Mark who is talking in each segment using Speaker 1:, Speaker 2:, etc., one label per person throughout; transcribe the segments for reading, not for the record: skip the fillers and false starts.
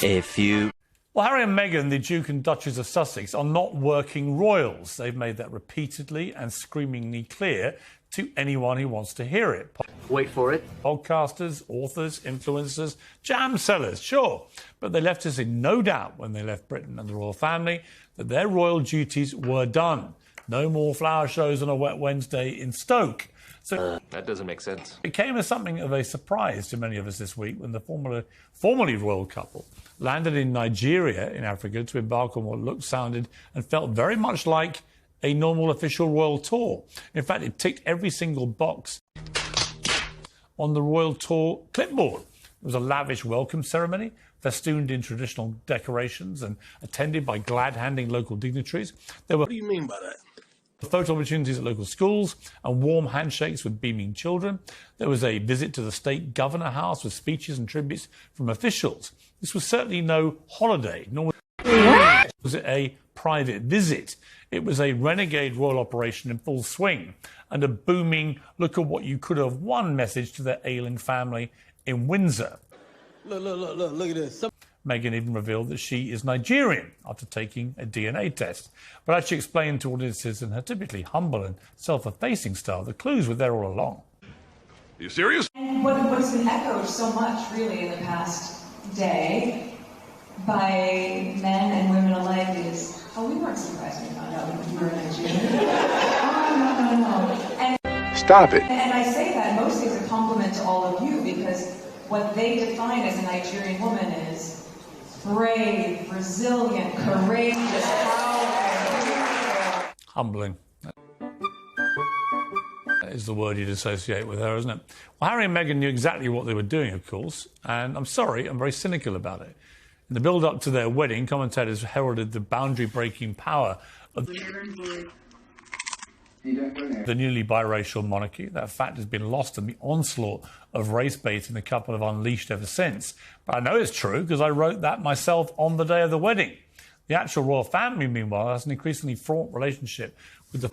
Speaker 1: Well, Harry and Meghan, the Duke and Duchess of Sussex, are not working royals. They've made that repeatedly and screamingly clear to anyone who wants to hear it.
Speaker 2: Wait for it.
Speaker 1: Podcasters, authors, influencers, jam sellers, sure. But they left us in no doubt when they left Britain and the royal family that their royal duties were done. No more flower shows on a wet Wednesday in Stoke. So
Speaker 2: that doesn't make sense.
Speaker 1: It came as something of a surprise to many of us this week when the formerly royal couple landed in Nigeria in Africa to embark on what looked, sounded and felt very much like a normal official royal tour. In fact, it ticked every single box on the royal tour clipboard. It was a lavish welcome ceremony, festooned in traditional decorations and attended by glad-handing local dignitaries.
Speaker 3: What do you mean by that?
Speaker 1: Photo opportunities at local schools and warm handshakes with beaming children. There was a visit to the state governor house with speeches and tributes from officials. This was certainly no holiday, nor was it a private visit. It was a renegade royal operation in full swing and a booming look at what you could have won message to their ailing family in Windsor.
Speaker 3: Look at this.
Speaker 1: Meghan even revealed that she is Nigerian after taking a DNA test. But as she explained to audiences in her typically humble and self-effacing style, the clues were there all along.
Speaker 4: Are you serious?
Speaker 5: And what's been echoed so much, really, in the past day by men and women alike is, oh, we weren't surprised when we found out that you were Nigerian. Oh, no. And,
Speaker 4: Stop it.
Speaker 5: And I say that mostly as a compliment to all of you, because what they define as a Nigerian woman is brave, resilient, courageous, powerful.
Speaker 1: Humbling. That is the word you'd associate with her, isn't it? Well, Harry and Meghan knew exactly what they were doing, of course, and I'm sorry, I'm very cynical about it. In the build-up to their wedding, commentators heralded the boundary-breaking power of the newly biracial monarchy. That fact has been lost in the onslaught of race baiting the couple have unleashed ever since. But I know it's true because I wrote that myself on the day of the wedding. The actual royal family, meanwhile, has an increasingly fraught relationship with the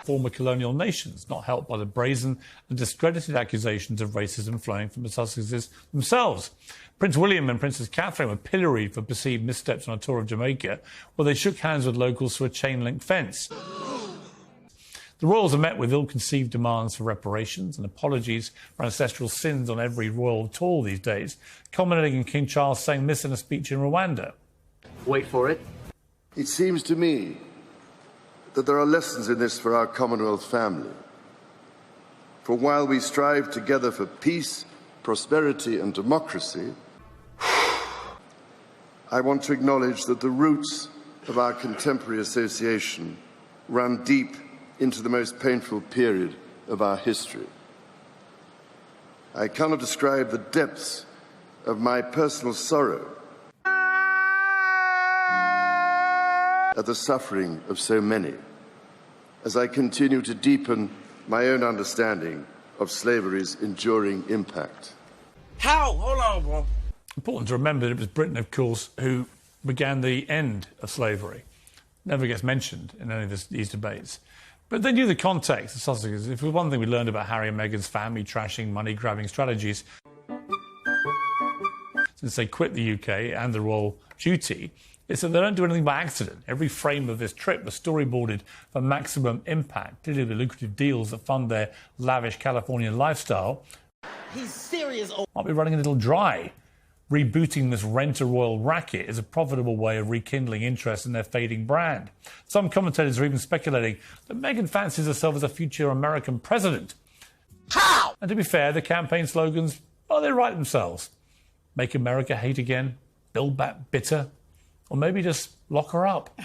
Speaker 1: former colonial nations, not helped by the brazen and discredited accusations of racism flowing from the Sussexes themselves. Prince William and Princess Catherine were pilloried for perceived missteps on a tour of Jamaica, where they shook hands with locals through a chain-link fence. The royals are met with ill-conceived demands for reparations and apologies for ancestral sins on every royal tour these days, culminating in King Charles saying this in a speech in Rwanda.
Speaker 2: Wait for it.
Speaker 6: It seems to me that there are lessons in this for our Commonwealth family. For while we strive together for peace, prosperity and democracy, I want to acknowledge that the roots of our contemporary association run deep into the most painful period of our history. I cannot describe the depths of my personal sorrow at the suffering of so many, as I continue to deepen my own understanding of slavery's enduring impact.
Speaker 3: How? Hold on, bro.
Speaker 1: Important to remember that it was Britain, of course, who began the end of slavery. Never gets mentioned in any of these debates. But they knew the context of Sussexes. If one thing we learned about Harry and Meghan's family trashing, money-grabbing strategies since they quit the UK and the royal duty, is that they don't do anything by accident. Every frame of this trip was storyboarded for maximum impact. Clearly the lucrative deals that fund their lavish Californian lifestyle
Speaker 3: He's serious.
Speaker 1: might be running a little dry. Rebooting this rent-a-royal racket is a profitable way of rekindling interest in their fading brand. Some commentators are even speculating that Meghan fancies herself as a future American president.
Speaker 3: How?
Speaker 1: And to be fair, the campaign slogans, well, they write themselves. Make America hate again, build back bitter, or maybe just lock her up.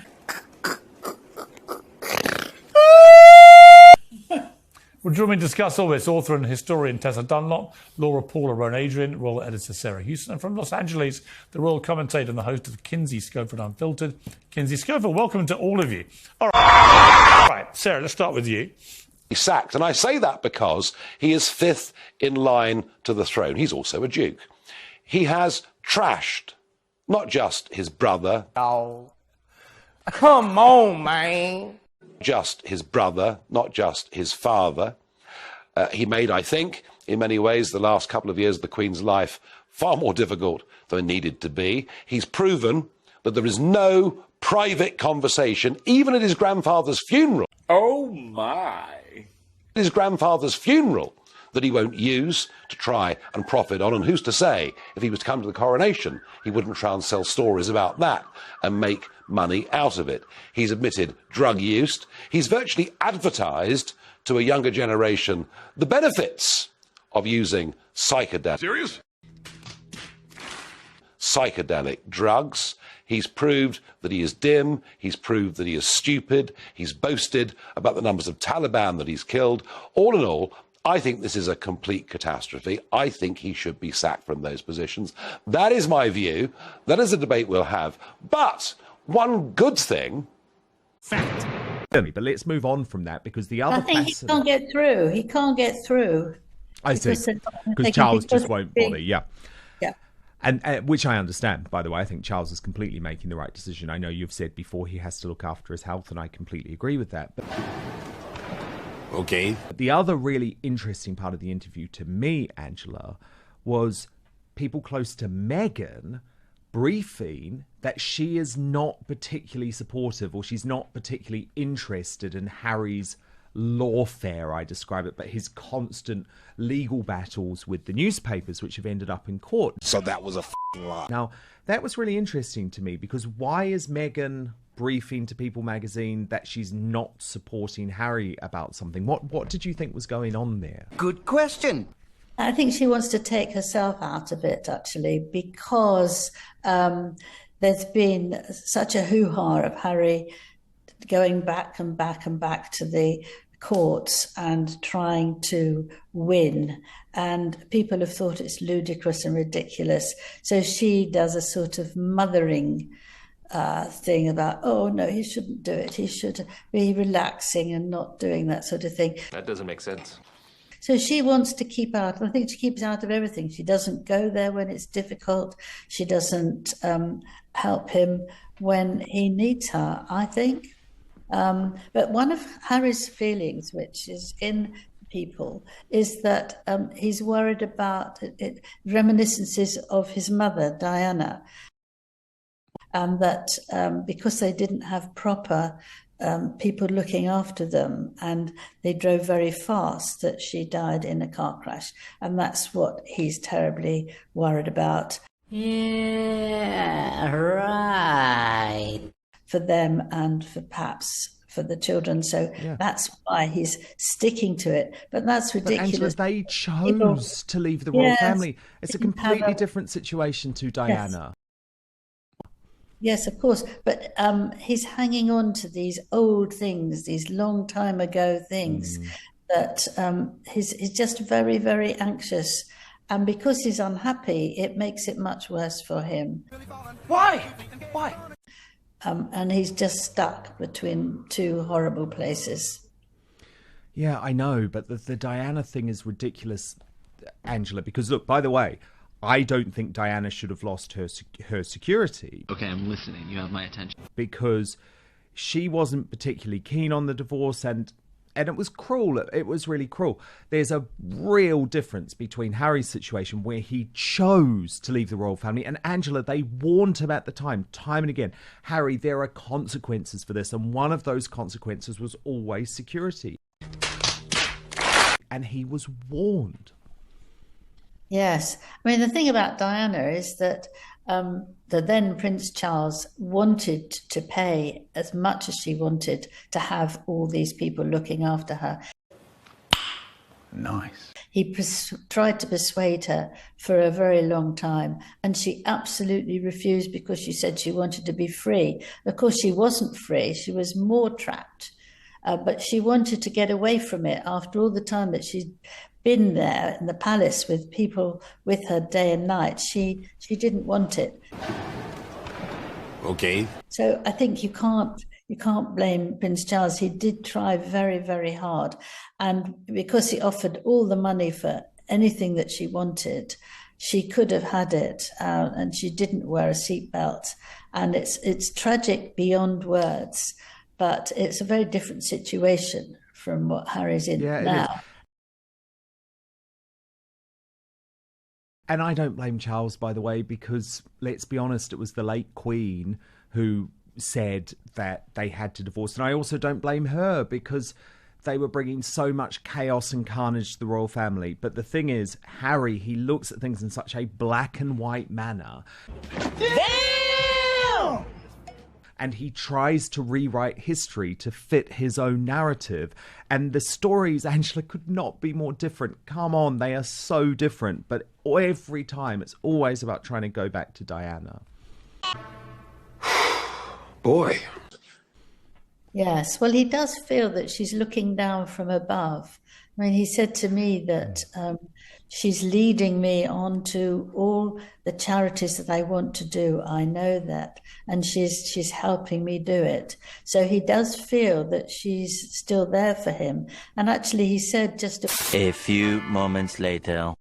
Speaker 1: Well, join me to discuss all this, author and historian Tessa Dunlop, Laura Paula Rowan Adrian, royal editor Sarah Houston, and from Los Angeles, the royal commentator and the host of Kinsey Schofield Unfiltered, Kinsey Schofield. Welcome to all of you. All right, Sarah, let's start with you.
Speaker 7: He's sacked, and I say that because he is fifth in line to the throne. He's also a duke. He has trashed not just his brother.
Speaker 3: Oh, come on, man.
Speaker 7: Just his brother, not just his father. He made, I think, in many ways, the last couple of years of the Queen's life far more difficult than it needed to be. He's proven that there is no private conversation, even at his grandfather's funeral.
Speaker 8: Oh, my.
Speaker 7: His grandfather's funeral that he won't use to try and profit on. And who's to say, if he was to come to the coronation, he wouldn't try and sell stories about that and make money out of it. He's admitted drug use. He's virtually advertised to a younger generation the benefits of using
Speaker 4: Serious?
Speaker 7: psychedelic drugs. He's proved that he is dim. He's proved that he is stupid. He's boasted about the numbers of Taliban that he's killed. All in all, I think this is a complete catastrophe. I think he should be sacked from those positions. That is my view. That is a debate we'll have. But one good thing...
Speaker 9: Fact. But let's move on from that, because the other...
Speaker 10: I think he can't get through. He can't get through.
Speaker 9: I see. Because Charles just won't bother, yeah. And which I understand, by the way. I think Charles is completely making the right decision. I know you've said before he has to look after his health, and I completely agree with that. But
Speaker 8: Okay.
Speaker 9: the other really interesting part of the interview to me, Angela, was people close to Meghan briefing that she is not particularly supportive, or she's not particularly interested in Harry's lawfare, I describe it, but his constant legal battles with the newspapers, which have ended up in court.
Speaker 8: So that was a lie.
Speaker 9: Now, that was really interesting to me, because why is Meghan briefing to People magazine that she's not supporting Harry about something? What did you think was going on there?
Speaker 3: Good question.
Speaker 10: I think she wants to take herself out of it, actually, because there's been such a hoo-ha of Harry going back and back and back to the courts and trying to win. And people have thought it's ludicrous and ridiculous. So she does a sort of mothering thing about, oh, no, he shouldn't do it. He should be relaxing and not doing that sort of thing.
Speaker 2: That doesn't make sense.
Speaker 10: So she wants to keep out. I think she keeps out of everything. She doesn't go there when it's difficult. She doesn't help him when he needs her, I think. But one of Harry's feelings, which is in people, is that he's worried about reminiscences of his mother, Diana, and that because they didn't have proper people looking after them and they drove very fast, that she died in a car crash. And that's what he's terribly worried about.
Speaker 11: Yeah, right.
Speaker 10: For them and for perhaps for the children. So that's why he's sticking to it. But that's ridiculous.
Speaker 9: But Angela, they chose to leave the royal family. It's a completely different situation to Diana.
Speaker 10: Yes, of course. But he's hanging on to these old things, these long time ago things that he's just very, very anxious. And because he's unhappy, it makes it much worse for him.
Speaker 3: Why? Why?
Speaker 10: And he's just stuck between two horrible places.
Speaker 9: Yeah, I know, but the Diana thing is ridiculous, Angela, because look, by the way, I don't think Diana should have lost her security.
Speaker 11: Okay, I'm listening. You have my attention.
Speaker 9: Because she wasn't particularly keen on the divorce, and it was cruel. It was really cruel. There's a real difference between Harry's situation, where he chose to leave the royal family, and Angela, they warned him at the time and again, Harry, there are consequences for this, and one of those consequences was always security. And he was warned.
Speaker 10: Yes. I mean, the thing about Diana is that the then Prince Charles wanted to pay as much as she wanted to have all these people looking after her.
Speaker 1: Nice.
Speaker 10: He tried to persuade her for a very long time, and she absolutely refused because she said she wanted to be free. Of course, she wasn't free. She was more trapped. But she wanted to get away from it after all the time that she'd been there in the palace with people with her day and night. She didn't want it.
Speaker 8: Okay.
Speaker 10: So I think you can't blame Prince Charles. He did try very, very hard. And because he offered all the money for anything that she wanted, she could have had it. And she didn't wear a seatbelt. And it's tragic beyond words. But it's a very different situation from what Harry's in now.
Speaker 9: And I don't blame Charles, by the way, because let's be honest, it was the late Queen who said that they had to divorce. And I also don't blame her because they were bringing so much chaos and carnage to the royal family. But the thing is, Harry, he looks at things in such a black and white manner.
Speaker 3: Damn!
Speaker 9: And he tries to rewrite history to fit his own narrative. And the stories, Angela, could not be more different. Come on, they are so different. But every time, it's always about trying to go back to Diana.
Speaker 8: Boy.
Speaker 10: Yes, well, he does feel that she's looking down from above. I mean, he said to me that she's leading me on to all the charities that I want to do. I know that. And she's helping me do it. So he does feel that she's still there for him. And actually, he said just
Speaker 12: a few moments later.